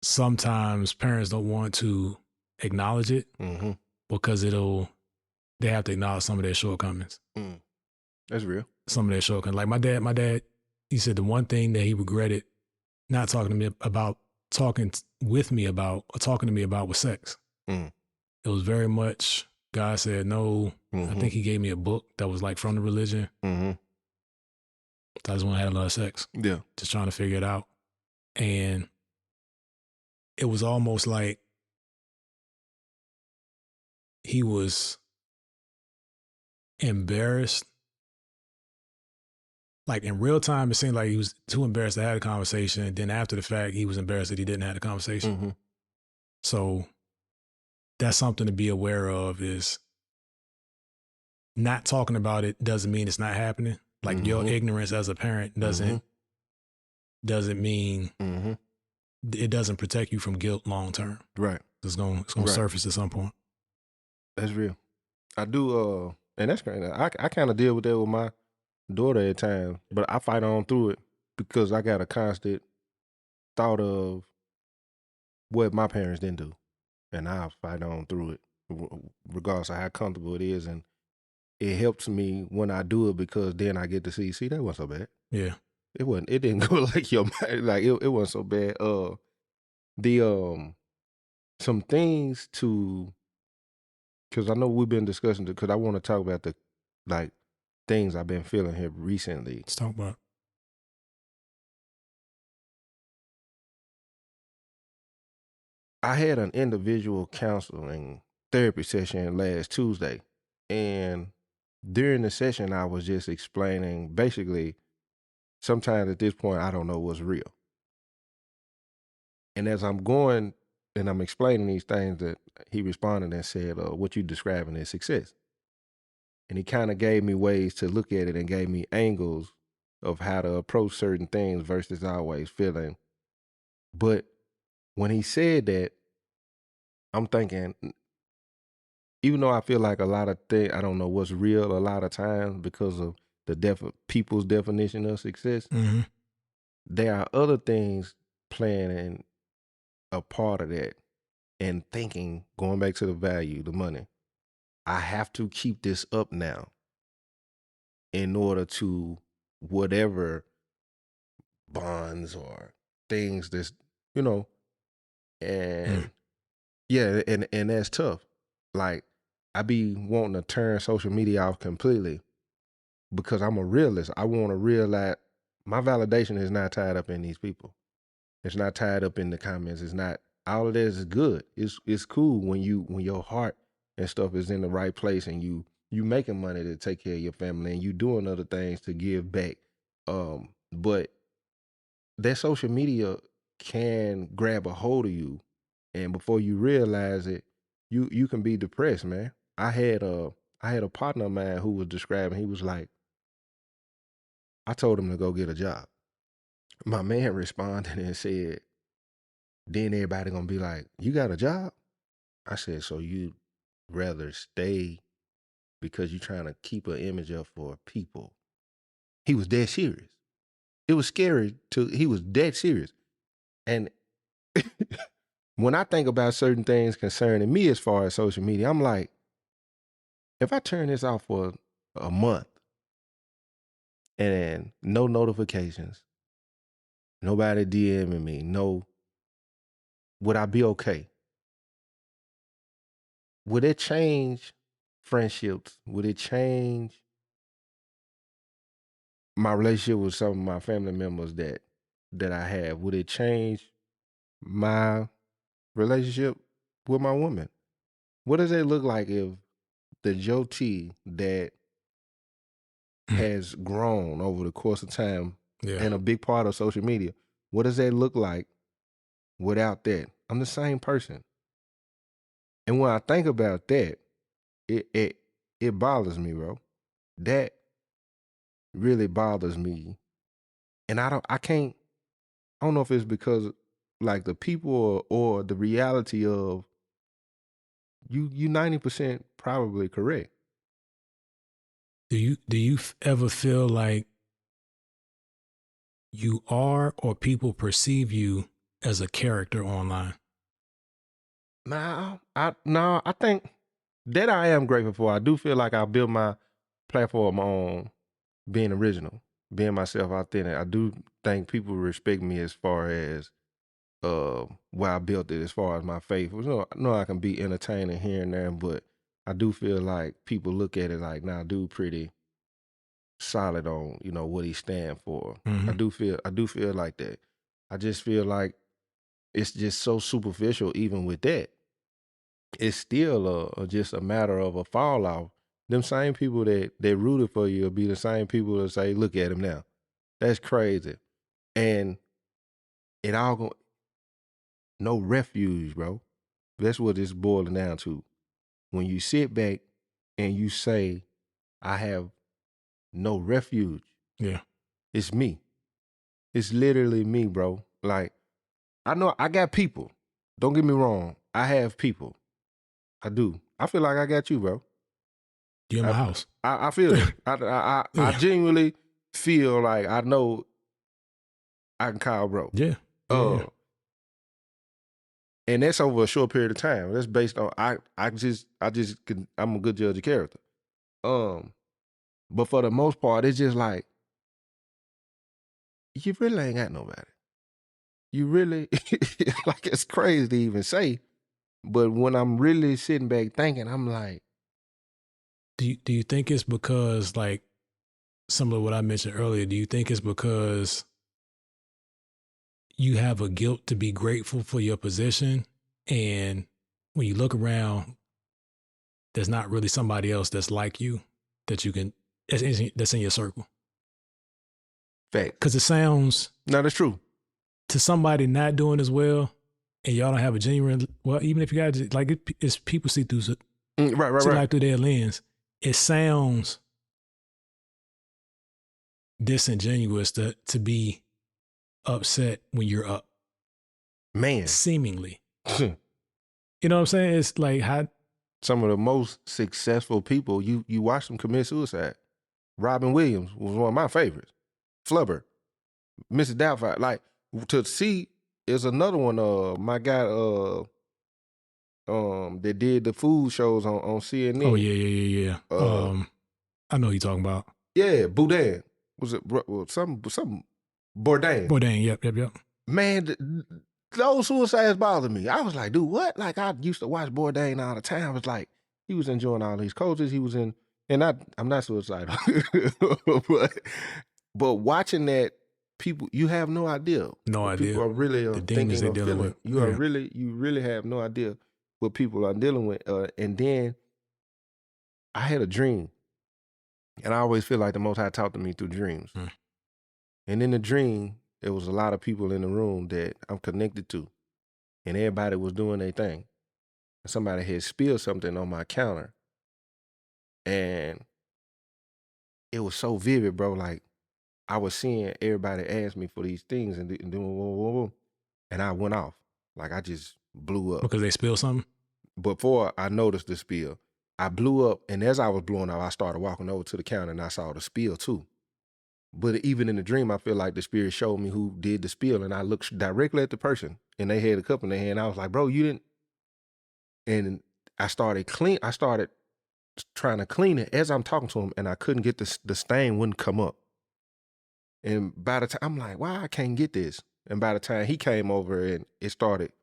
sometimes parents don't want to acknowledge it because they have to acknowledge some of their shortcomings. That's real. Some of their shortcomings. Like my dad, he said the one thing that he regretted not talking to me about, talking with me about, or talking to me about was sex. It was very much, God said no. I think he gave me a book that was like from the religion. I just want to have a lot of sex. Yeah. Just trying to figure it out. And it was almost like he was embarrassed. Like in real time, it seemed like he was too embarrassed to have a conversation. And then after the fact, he was embarrassed that he didn't have a conversation. So that's something to be aware of, is not talking about it doesn't mean it's not happening. Like your ignorance as a parent doesn't mean it doesn't protect you from guilt long term. Right. It's gonna surface at some point. That's real. I do and that's crazy. I kind of deal with that with my daughter at times, but I fight on through it because I got a constant thought of what my parents didn't do, and I fight on through it regardless of how comfortable it is, and it helps me when I do it because then I get to see that wasn't so bad. Yeah. It didn't go like your mind, like it wasn't so bad. some things to, because I know we've been discussing, because I want to talk about the like things I've been feeling here recently. Let's talk about it. I had an individual counseling therapy session last Tuesday, and during the session, I was just explaining basically, sometimes at this point, I don't know what's real. And as I'm going and I'm explaining these things, that he responded and said, what you describing is success. And he kind of gave me ways to look at it and gave me angles of how to approach certain things versus always feeling. But when he said that, I'm thinking, even though I feel like a lot of things, I don't know what's real a lot of times because of the people's definition of success, Mm-hmm. there are other things playing in a part of that, and thinking, going back to the value, the money, I have to keep this up now in order to whatever bonds or things that's, you know, and yeah, and that's tough. Like, I be wanting to turn social media off completely because I'm a realist. I want to realize my validation is not tied up in these people. It's not tied up in the comments. It's not, all of this is good. It's cool when your heart and stuff is in the right place, and you making money to take care of your family, and you doing other things to give back. But that social media can grab a hold of you, and before you realize it, you can be depressed, man. I had a partner of mine who was describing, he was like, I told him to go get a job. My man responded and said, then everybody gonna be like, you got a job? I said, so you rather stay because you trying to keep an image up for people? He was dead serious. It was scary he was dead serious. And when I think about certain things concerning me as far as social media, I'm like, if I turn this off for a month and no notifications, nobody DMing me, would I be okay? Would it change friendships? Would it change my relationship with some of my family members that I have? Would it change my relationship with my woman? What does it look like if the Joe T that has grown over the course of time and a big part of social media, what does that look like without that? I'm the same person. And when I think about that, it bothers me, bro. That really bothers me. And I don't know if it's because like the people or the reality of you 90% probably correct. Do you ever feel like you are, or people perceive you as a character online? I think that I am grateful for. I do feel like I built my platform on being original, being myself, authentic. I do think people respect me as far as where I built it, as far as my faith. You know, I know I can be entertaining here and there, but I do feel like people look at it like, nah, dude pretty solid on, what he stand for. Mm-hmm. I do feel like that. I just feel like it's just so superficial. Even with that, it's still just a matter of a fall off. Them same people that rooted for you will be the same people that say, look at him now. That's crazy. And it all go, no refuge, bro. That's what it's boiling down to. When you sit back and you say, I have no refuge. Yeah. It's me. It's literally me, bro. Like, I know I got people. Don't get me wrong. I have people. I do. I feel like I got you, bro. You're in my house. I feel it. I genuinely feel like I know I can call bro. Yeah. Yeah. And that's over a short period of time. That's based on I'm a good judge of character. But for the most part, it's just like, you really ain't got nobody. You really, like, it's crazy to even say, But when I'm really sitting back thinking, I'm like, do you think it's because, like, similar to what I mentioned earlier, do you think it's because you have a guilt to be grateful for your position, and when you look around, there's not really somebody else that's like you that you can that's in your circle? fact. Because it sounds, No, that's true. to somebody not doing as well, and y'all don't have a genuine, well, even if you got, like, it's people see through Right. life through their lens. It sounds disingenuous to be upset when you're up, Man. seemingly. You know what I'm saying? It's like, how Some of the most successful people, you watch them commit suicide. Robin Williams was one of my favorites. Flubber, Mrs. Doubtfire. Like, to see is another one. My guy, that did the food shows on CNN. Oh yeah. I know who you're talking about. Yeah, Boudin. Was it some Bourdain? Bourdain, yep. Man, those suicides bothered me. I was like, dude, what? Like, I used to watch Bourdain all the time. I was like, he was enjoying all these coaches. He was in, and I'm not suicidal, but watching that, people, you have no idea. No idea. People are really the demons thinking they're or dealing feeling. with. You really have no idea what people are dealing with. And then I had a dream, and I always feel like the Most High talked to me through dreams. And in the dream, there was a lot of people in the room that I'm connected to, and everybody was doing their thing. And somebody had spilled something on my counter, and it was so vivid, bro. Like, I was seeing everybody ask me for these things and doing whoa, and I went off. Like, I just blew up. Because they spilled something? Before I noticed the spill, I blew up, and as I was blowing up, I started walking over to the counter, and I saw the spill too. But even in the dream, I feel like the spirit showed me who did the spill, and I looked directly at the person, and they had a cup in their hand. I was like, bro, you didn't. And I started trying to clean it as I'm talking to him, and I couldn't get the stain wouldn't come up. And by the time, I'm like, why I can't get this? And by the time he came over and it started,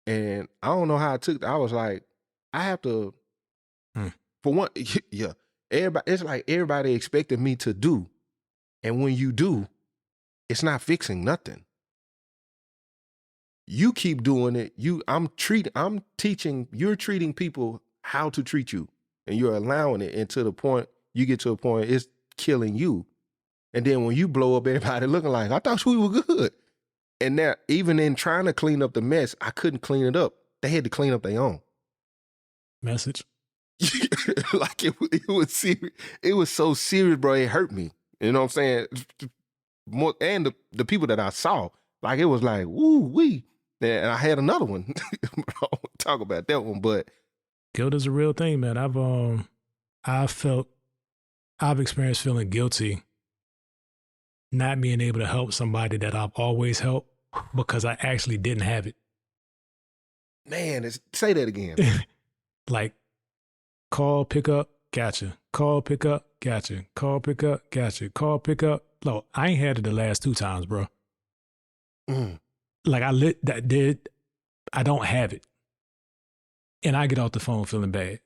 and I don't know how I took, I was like, I have to, for one, yeah, everybody, it's like everybody expected me to do. And when you do, it's not fixing nothing. You keep doing it. I'm teaching, you're treating people how to treat you, and you're allowing it, and to the point, you get to a point, it's killing you. And then when you blow up, everybody looking like, I thought we were good. And now, even in trying to clean up the mess, I couldn't clean it up. They had to clean up their own. Message. Like, it was serious. It was so serious, bro. It hurt me. You know what I'm saying? More, and the people that I saw, like, it was like, woo wee. And I had another one. I won't talk about that one, but Guilt is a real thing, man. I've experienced feeling guilty not being able to help somebody that I've always helped because I actually didn't have it. Man, say that again. Like, call, pick up, gotcha. Call, pick up, gotcha. Call, pick up, gotcha. Call, pick up. No, I ain't had it the last 2 times, bro. Like, I don't have it. And I get off the phone feeling bad.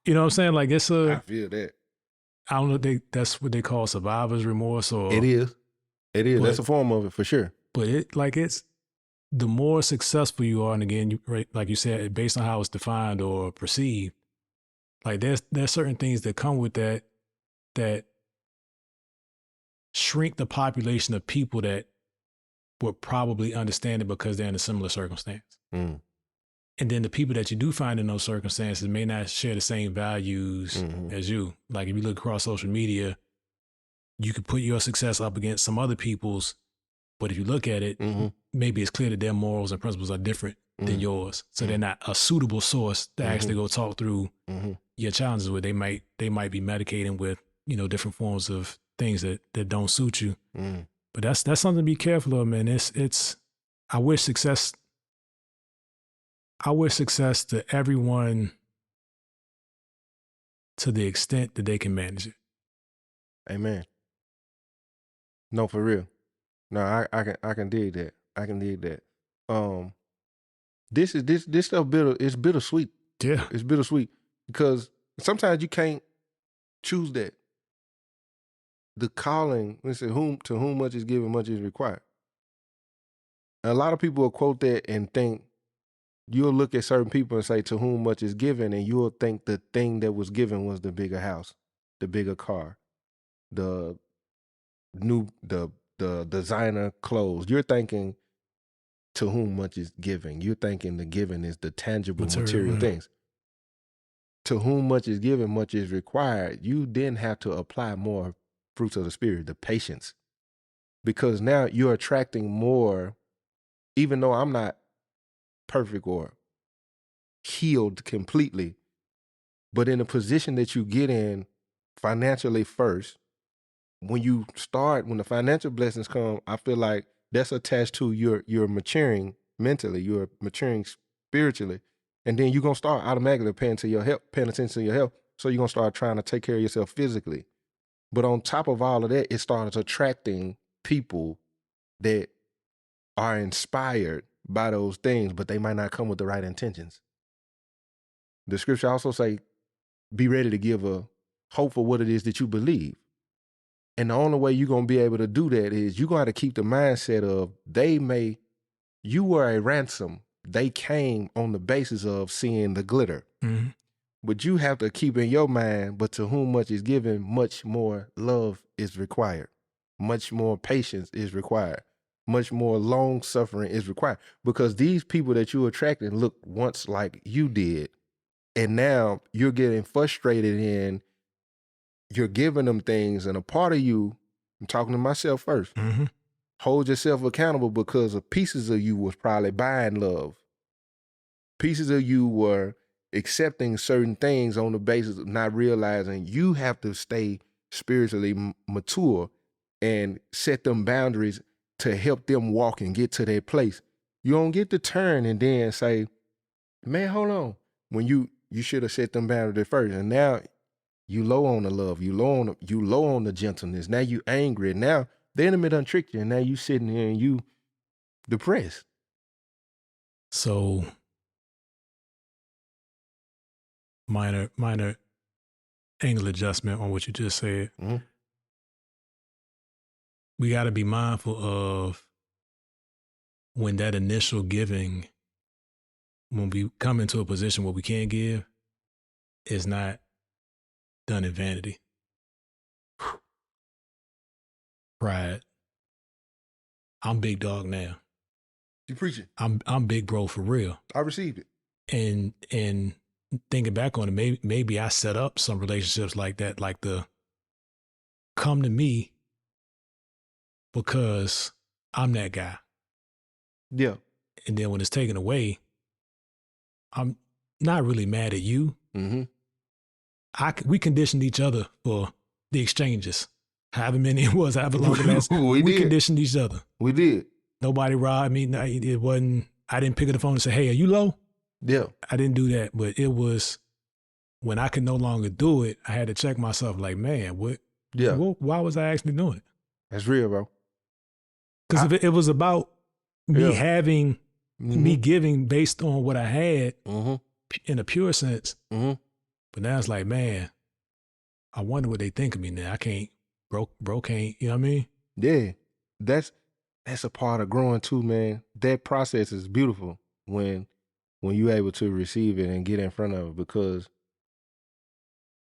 You know what I'm saying? Like, I feel that. I don't know if that's what they call survivor's remorse, or it is. But, that's a form of it for sure. But it's the more successful you are, and again, like you said, based on how it's defined or perceived, like there's certain things that come with that shrink the population of people that would probably understand it because they're in a similar circumstance. And then the people that you do find in those circumstances may not share the same values as you. Like, if you look across social media, you could put your success up against some other people's, but if you look at it, maybe it's clear that their morals and principles are different than yours. So they're not a suitable source to actually go talk through your challenges with. They might be medicating with, different forms of things that don't suit you. But that's something to be careful of, man. I wish success to everyone to the extent that they can manage it. Amen. No, for real. No, I can dig that. I can dig that. this stuff bitter. It's bittersweet. Yeah. It's bittersweet because sometimes you can't choose that. The calling, listen, to whom much is given, much is required. A lot of people will quote that and think, you'll look at certain people and say, to whom much is given, and you'll think the thing that was given was the bigger house, the bigger car, the designer clothes. You're thinking to whom much is given. You're thinking the given is the tangible material things. To whom much is given, much is required. You then have to apply more fruits of the Spirit, the patience, because now you're attracting more, even though I'm not perfect or healed completely, but in a position that you get in financially first, when the financial blessings come, I feel like that's attached to you're maturing mentally, you're maturing spiritually, and then you're gonna start automatically paying attention to your health. So you're gonna start trying to take care of yourself physically. But on top of all of that, it starts attracting people that are inspired by those things, but they might not come with the right intentions. The scripture also say, be ready to give a hope for what it is that you believe. And the only way you're going to be able to do that is you're going to have to keep the mindset of you were a ransom. They came on the basis of seeing the glitter. Mm-hmm. But you have to keep in your mind, but to whom much is given, much more love is required. Much more patience is required. Much more long suffering is required. Because these people that you attracted look once like you did. And now you're getting frustrated in, you're giving them things, and a part of you, I'm talking to myself first, mm-hmm. hold yourself accountable because of pieces of you was probably buying love. Pieces of you were accepting certain things on the basis of not realizing you have to stay spiritually mature and set them boundaries to help them walk and get to their place. You don't get to turn and then say, man, hold on. When you should have set them boundaries first. And now you low on the love, you low on the gentleness. Now you angry. And now the enemy done tricked you. And now you sitting here and you depressed. So minor angle adjustment on what you just said. Mm-hmm. We got to be mindful of when that initial giving, when we come into a position where we can't give, is not done in vanity. Pride. I'm big dog now. You preaching? I'm big bro for real. I received it. And thinking back on it, maybe I set up some relationships like that, like the come to me because I'm that guy. Yeah. And then when it's taken away, I'm not really mad at you. Mm-hmm. We conditioned each other for the exchanges. However many it was, however long it lasted. we conditioned each other. We did. Nobody robbed me. It wasn't, I didn't pick up the phone and say, hey, are you low? Yeah. I didn't do that. But it was when I could no longer do it, I had to check myself like, man, why was I actually doing it? That's real, bro. Because if it was about me having, mm-hmm. me giving based on what I had mm-hmm. in a pure sense, mm-hmm. but now it's like, man, I wonder what they think of me now. I can't, bro can't, you know what I mean? Yeah, that's a part of growing too, man. That process is beautiful when you're able to receive it and get in front of it, because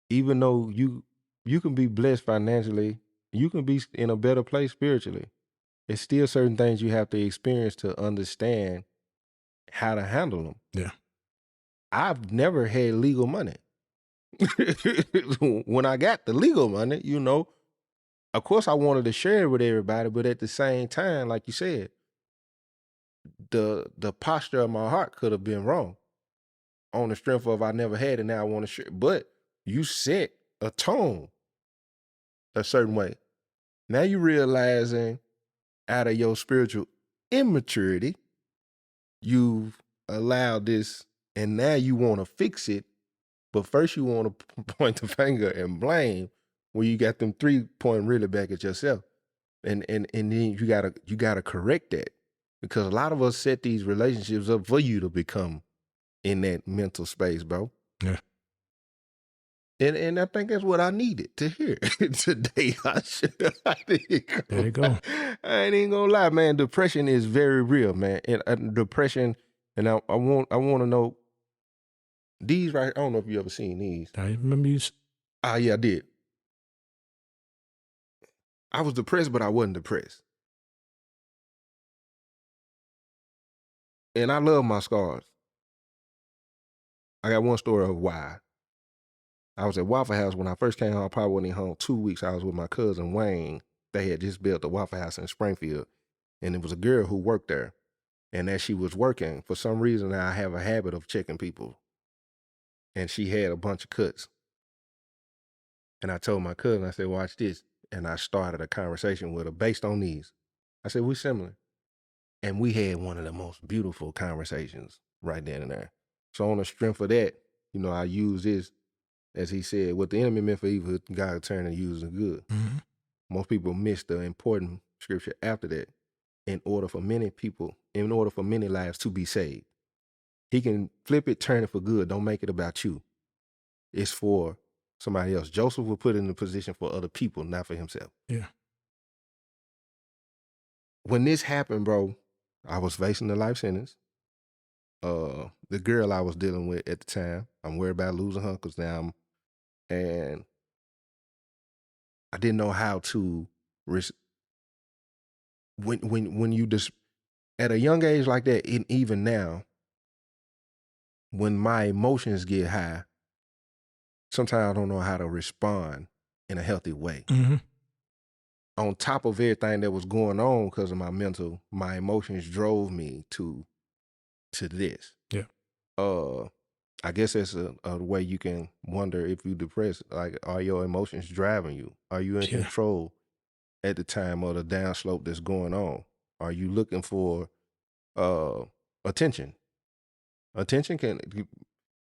even though you can be blessed financially, you can be in a better place spiritually. It's still certain things you have to experience to understand how to handle them. Yeah. I've never had legal money. When I got the legal money, of course I wanted to share it with everybody, but at the same time, like you said, the posture of my heart could have been wrong on the strength of I never had it, now I want to share. But you set a tone a certain way. Now you realizing out of your spiritual immaturity, you've allowed this, and now you want to fix it. But first you want to point the finger and blame when you got them 3 pointing really back at yourself. And then you gotta correct that. Because a lot of us set these relationships up for you to become in that mental space, bro. Yeah. And I think that's what I needed to hear today. There you go. I ain't even gonna lie, man. Depression is very real, man. And depression, and I want to know these right. I don't know if you ever seen these. I remember you. Yeah, I did. I was depressed, but I wasn't depressed. And I love my scars. I got one story of why. I was at Waffle House when I first came home. I probably wasn't home 2 weeks. I was with my cousin Wayne. They had just built a Waffle House in Springfield. And it was a girl who worked there. And as she was working, for some reason, I have a habit of checking people. And she had a bunch of cuts. And I told my cousin, I said, watch this. And I started a conversation with her based on these. I said, we're similar. And we had one of the most beautiful conversations right then and there. So on the strength of that, I use this, as he said, what the enemy meant for evil, God turned and used it good. Mm-hmm. Most people miss the important scripture after that. In order for many lives to be saved. He can flip it, turn it for good. Don't make it about you. It's for somebody else. Joseph was put in the position for other people, not for himself. Yeah. When this happened, bro, I was facing the life sentence. The girl I was dealing with at the time, I'm worried about losing her because now and I didn't know how to when you just at a young age like that, and even now, when my emotions get high, sometimes I don't know how to respond in a healthy way. Mm-hmm. On top of everything that was going on because of my emotions drove me to this. Yeah. I guess that's a way you can wonder if you're depressed. Like, are your emotions driving you? Are you in control at the time of the downslope that's going on? Are you looking for attention? Attention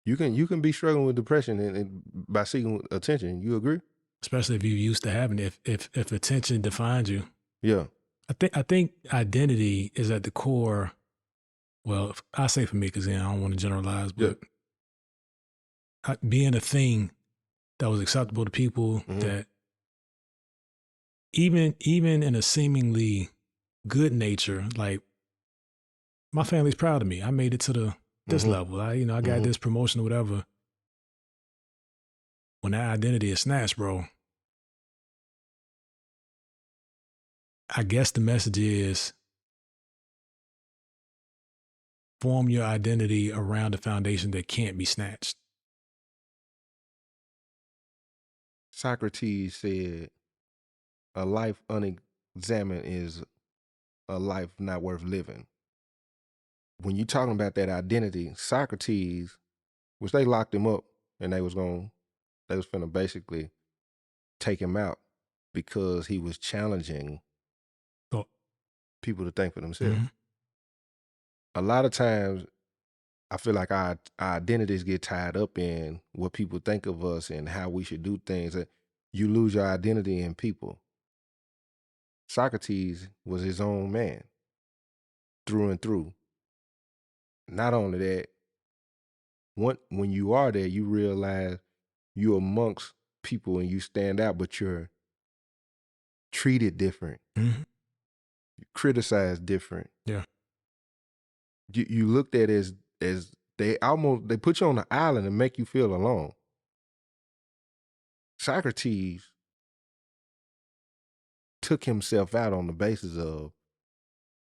you can be struggling with depression and by seeking attention. You agree? Especially if you're used to having it. If attention defines you. Yeah. I think identity is at the core. Well, I say for me, because I don't want to generalize, but being a thing that was acceptable to people, that even in a seemingly good nature, like my family's proud of me. I made it to this level. I got this promotion or whatever. When that identity is snatched, bro, I guess the message is form your identity around a foundation that can't be snatched. Socrates said, a life unexamined is a life not worth living. When you're talking about that identity, Socrates, which they locked him up and they was finna basically take him out because he was challenging people to think for themselves. Mm-hmm. A lot of times, I feel like our identities get tied up in what people think of us and how we should do things. You lose your identity in people. Socrates was his own man through and through. Not only that, when you are there, you realize you're amongst people and you stand out, but you're treated different. Mm-hmm. You criticized different. Yeah. You looked at as they put you on an island and make you feel alone. Socrates took himself out on the basis of,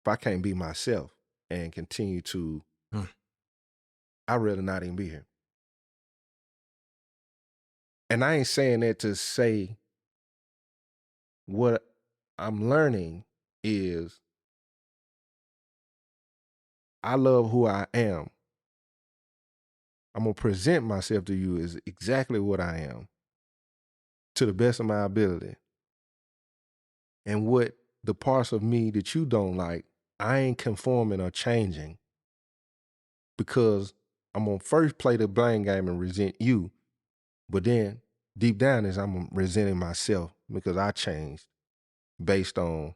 if I can't be myself and continue to, I'd rather not even be here. And I ain't saying that to say what I'm learning is I love who I am. I'm going to present myself to you as exactly what I am to the best of my ability. And what the parts of me that you don't like, I ain't conforming or changing, because I'm going to first play the blame game and resent you. But then deep down is I'm resenting myself because I changed based on,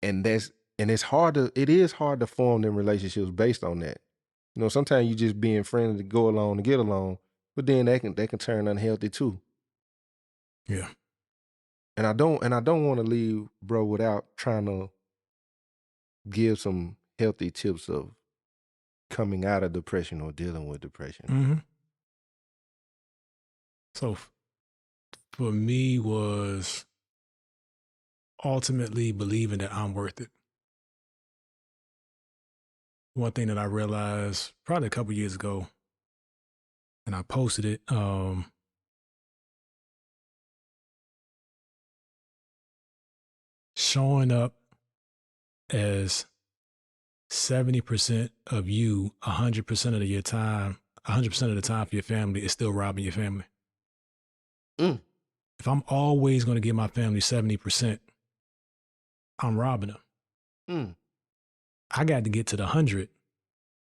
and And it is hard to form them relationships based on that. You know, sometimes you just being friendly to go along to get along, but then that can turn unhealthy too. Yeah. And I don't want to leave, bro, without trying to give some healthy tips of coming out of depression or dealing with depression. Mm-hmm. So for me was ultimately believing that I'm worth it. One thing that I realized probably a couple years ago, and I posted it, showing up as 70% of you, 100% of your time, 100% of the time for your family is still robbing your family. Mm. If I'm always going to give my family 70%, I'm robbing them. Mm. I got to get to the 100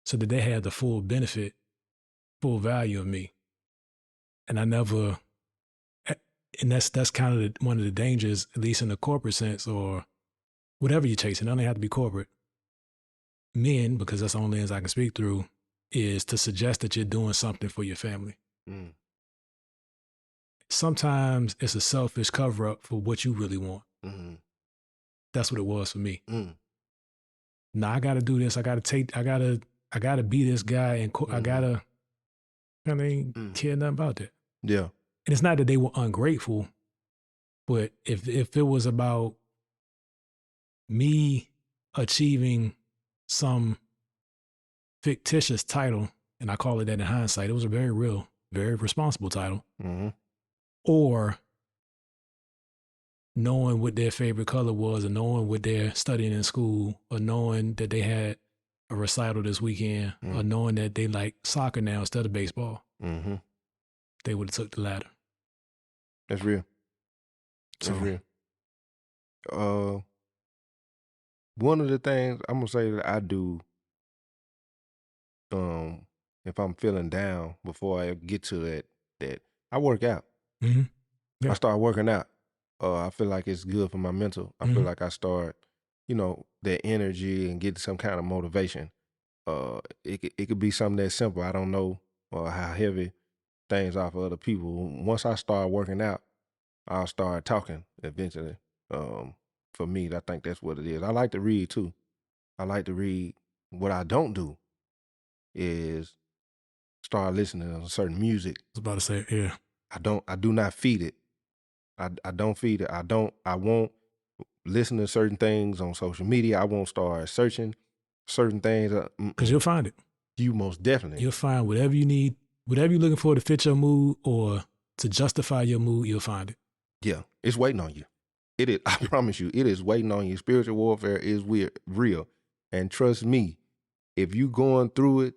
so that they have the full benefit, full value of me. And I never, and that's kind of one of the dangers, at least in the corporate sense or whatever you're chasing. It doesn't have to be corporate. Men, because that's the only lens I can speak through, is to suggest that you're doing something for your family. Mm. Sometimes it's a selfish cover up for what you really want. Mm-hmm. That's what it was for me. Mm. Now I got to do this. I got to be this guy, and I ain't care nothing about that. Yeah. And it's not that they were ungrateful, but if it was about me achieving some fictitious title, and I call it that in hindsight, it was a very real, very responsible title, Mm-hmm. or knowing what their favorite color was, or knowing what they're studying in school, or knowing that they had a recital this weekend, or knowing that they like soccer now instead of baseball, they would have took the latter. That's real. That's real. One of the things I'm gonna say that I do, if I'm feeling down before I get to that I work out. Mm-hmm. Yeah. I start working out. I feel like it's good for my mental. I feel like I start, that energy and get some kind of motivation. It could be something that simple. I don't know how heavy things are for other people. Once I start working out, I'll start talking eventually. For me, I think that's what it is. I like to read too. I like to read. What I don't do is start listening to certain music. I was about to say, yeah. I do not feed it. I don't feed it. I won't listen to certain things on social media. I won't start searching certain things. Because you'll find it. You most definitely. You'll find whatever you need, whatever you're looking for to fit your mood or to justify your mood, you'll find it. Yeah, it's waiting on you. It is. I promise you, it is waiting on you. Spiritual warfare is real. And trust me, if you going through it,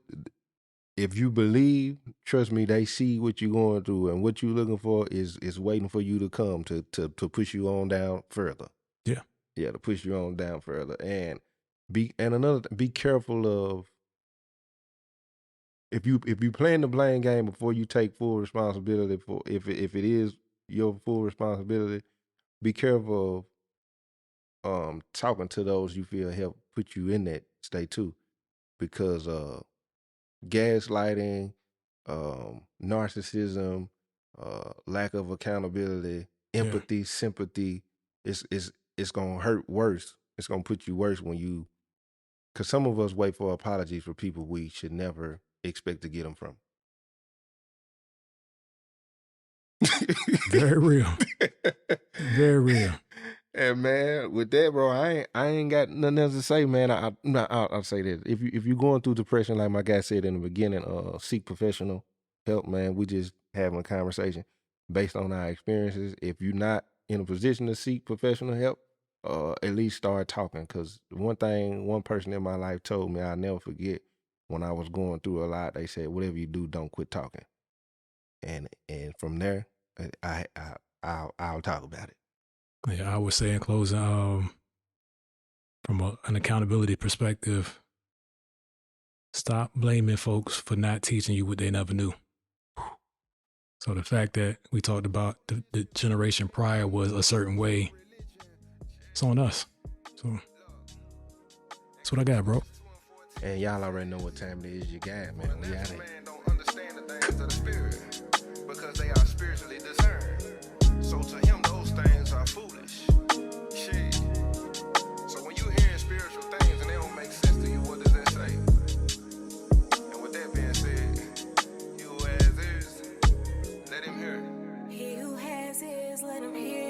if you believe, trust me, they see what you're going through, and what you're looking for is waiting for you to come to push you on down further. Yeah. Yeah, to push you on down further. And be careful of, if you playing the blame game before you take full responsibility for, if it is your full responsibility, be careful of talking to those you feel help put you in that state too, because gaslighting, narcissism, lack of accountability, empathy, sympathy, it's gonna hurt worse. It's gonna put you worse when you, because some of us wait for apologies for people we should never expect to get them from. Very real. Very real. And man, with that, bro, I ain't got nothing else to say, man. I'll say this: if you're going through depression, like my guy said in the beginning, seek professional help, man. We just having a conversation based on our experiences. If you're not in a position to seek professional help, at least start talking. Because one person in my life told me, I'll never forget, when I was going through a lot, they said, whatever you do, don't quit talking. And from there, I'll talk about it. Yeah, I would say in closing, from an accountability perspective, stop blaming folks for not teaching you what they never knew. So the fact that we talked about the generation prior was a certain way, it's on us. So what I got, bro. And y'all already know what time it is. You got, man. We out here. Don't understand the things of the spirit because they are spiritually discerned. So to him, those things are foolish. Shit. So when you hearing spiritual things and they don't make sense to you, what does that say? And with that being said, he who has ears, let him hear. He who has ears, let him hear.